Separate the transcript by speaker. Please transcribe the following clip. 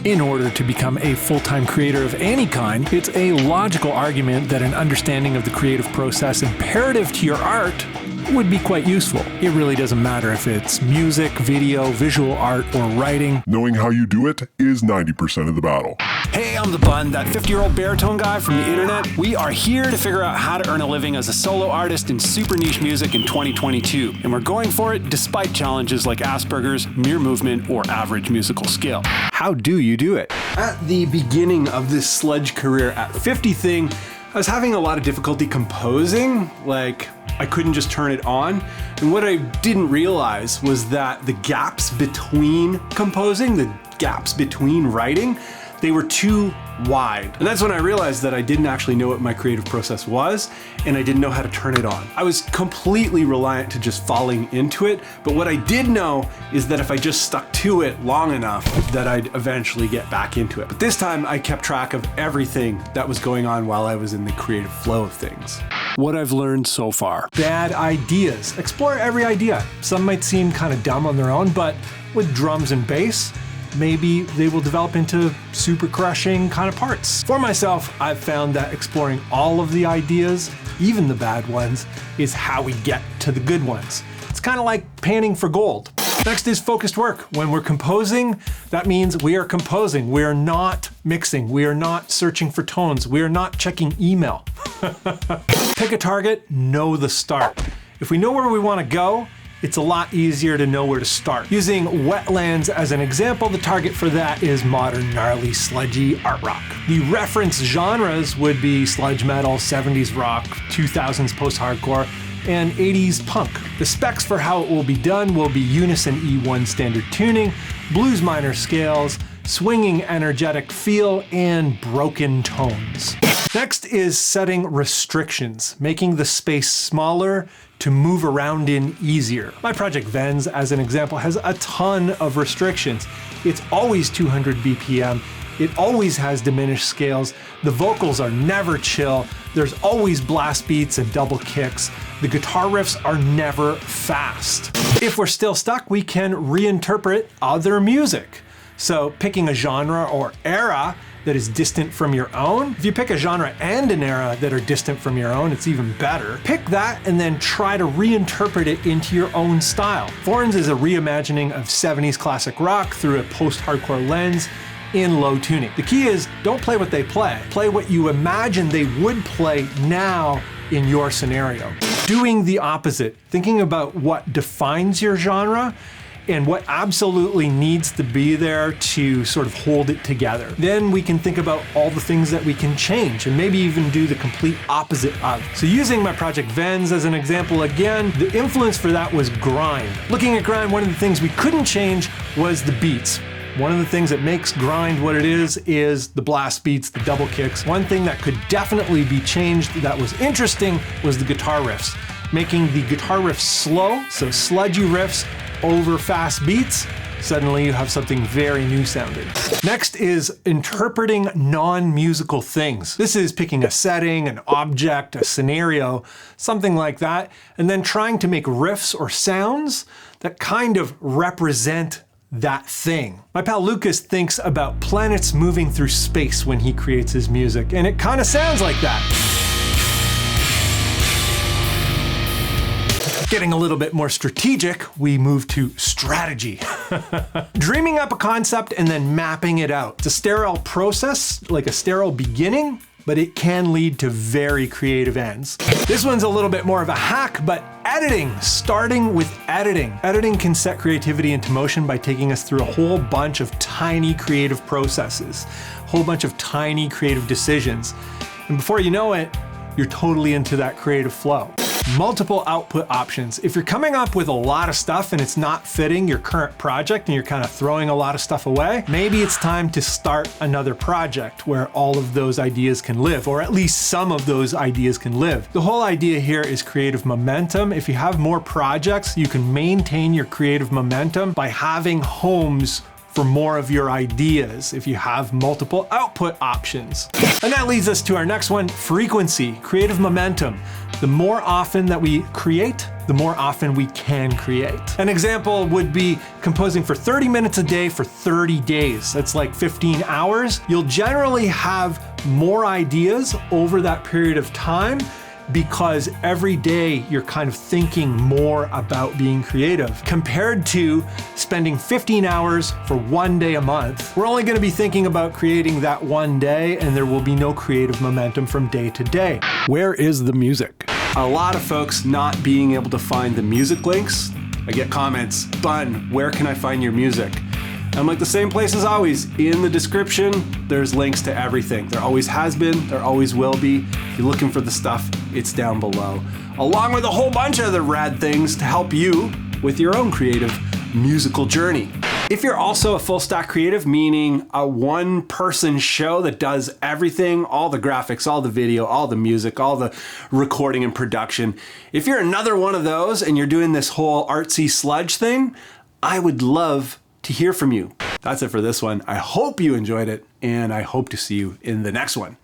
Speaker 1: In order to become a full-time creator of any kind, it's a logical argument that an understanding of the creative process imperative to your art would be quite useful. It really doesn't matter if it's music, video, visual art, or writing.
Speaker 2: Knowing how you do it is 90% of the battle.
Speaker 1: Hey, I'm the Bun, that 50-year-old baritone guy from the internet. We are here to figure out how to earn a living as a solo artist in super niche music in 2022. And we're going for it despite challenges like Asperger's, mere movement, or average musical skill. How do you do it? At the beginning of this sludge career at 50 thing, I was having a lot of difficulty composing. Like, I couldn't just turn it on. And what I didn't realize was that the gaps between composing, the gaps between writing, they were too wide. And that's when I realized that I didn't actually know what my creative process was, and I didn't know how to turn it on. I was completely reliant to just falling into it, but what I did know is that if I just stuck to it long enough, that I'd eventually get back into it. But this time I kept track of everything that was going on while I was in the creative flow of things. What I've learned so far. Bad ideas. Explore every idea. Some might seem kind of dumb on their own, but with drums and bass, maybe they will develop into super crushing kind of parts. For myself, I've found that exploring all of the ideas, even the bad ones, is how we get to the good ones. It's kind of like panning for gold. Next is focused work. When we're composing, that means we are composing. We are not mixing. We are not searching for tones. We are not checking email. Pick a target, know the start. If we know where we want to go, it's a lot easier to know where to start. Using wetlands as an example, the target for that is modern, gnarly, sludgy art rock. The reference genres would be sludge metal, 70s rock, 2000s post-hardcore, and 80s punk. The specs for how it will be done will be unison E1 standard tuning, blues minor scales, swinging energetic feel, and broken tones. Next is setting restrictions, making the space smaller to move around in easier. My project Vens, as an example, has a ton of restrictions. It's always 200 BPM. It always has diminished scales. The vocals are never chill. There's always blast beats and double kicks. The guitar riffs are never fast. If we're still stuck, we can reinterpret other music. So picking a genre or era that is distant from your own. If you pick a genre and an era that are distant from your own, it's even better. Pick that and then try to reinterpret it into your own style. Foreigns is a reimagining of 70s classic rock through a post-hardcore lens in low tuning. The key is don't play what they play. Play what you imagine they would play now in your scenario. Doing the opposite, thinking about what defines your genre and what absolutely needs to be there to sort of hold it together. Then we can think about all the things that we can change and maybe even do the complete opposite of. So using my project Vens as an example again, the influence for that was grind. Looking at grind, one of the things we couldn't change was the beats. One of the things that makes grind what it is the blast beats, the double kicks. One thing that could definitely be changed that was interesting was the guitar riffs. Making the guitar riffs slow, so sludgy riffs over fast beats, suddenly you have something very new sounding. Next is interpreting non-musical things. This is picking a setting, an object, a scenario, something like that, and then trying to make riffs or sounds that kind of represent that thing. My pal Lucas thinks about planets moving through space when he creates his music, and it kind of sounds like that. Getting a little bit more strategic, we move to strategy. Dreaming up a concept and then mapping it out. It's a sterile process, like a sterile beginning, but it can lead to very creative ends. This one's a little bit more of a hack, but editing, starting with editing. Editing can set creativity into motion by taking us through a whole bunch of tiny creative processes, a whole bunch of tiny creative decisions. And before you know it, you're totally into that creative flow. Multiple output options. If you're coming up with a lot of stuff and it's not fitting your current project and you're kind of throwing a lot of stuff away, maybe it's time to start another project where all of those ideas can live, or at least some of those ideas can live. The whole idea here is creative momentum. If you have more projects, you can maintain your creative momentum by having homes for more of your ideas if you have multiple output options. And that leads us to our next one, frequency, creative momentum. The more often that we create, the more often we can create. An example would be composing for 30 minutes a day for 30 days. That's like 15 hours. You'll generally have more ideas over that period of time because every day you're kind of thinking more about being creative compared to spending 15 hours for one day a month. We're only going to be thinking about creating that one day, and there will be no creative momentum from day to day. Where is the music? A lot of folks not being able to find the music links. I get comments, Bun, where can I find your music? I'm like, the same place as always. In the description, there's links to everything. There always has been, there always will be. If you're looking for the stuff, it's down below. Along with a whole bunch of other rad things to help you with your own creative musical journey. If you're also a full stack creative, meaning a one-person show that does everything, all the graphics, all the video, all the music, all the recording and production, if you're another one of those and you're doing this whole artsy sludge thing, I would love to hear from you. That's it for this one. I hope you enjoyed it, and I hope to see you in the next one.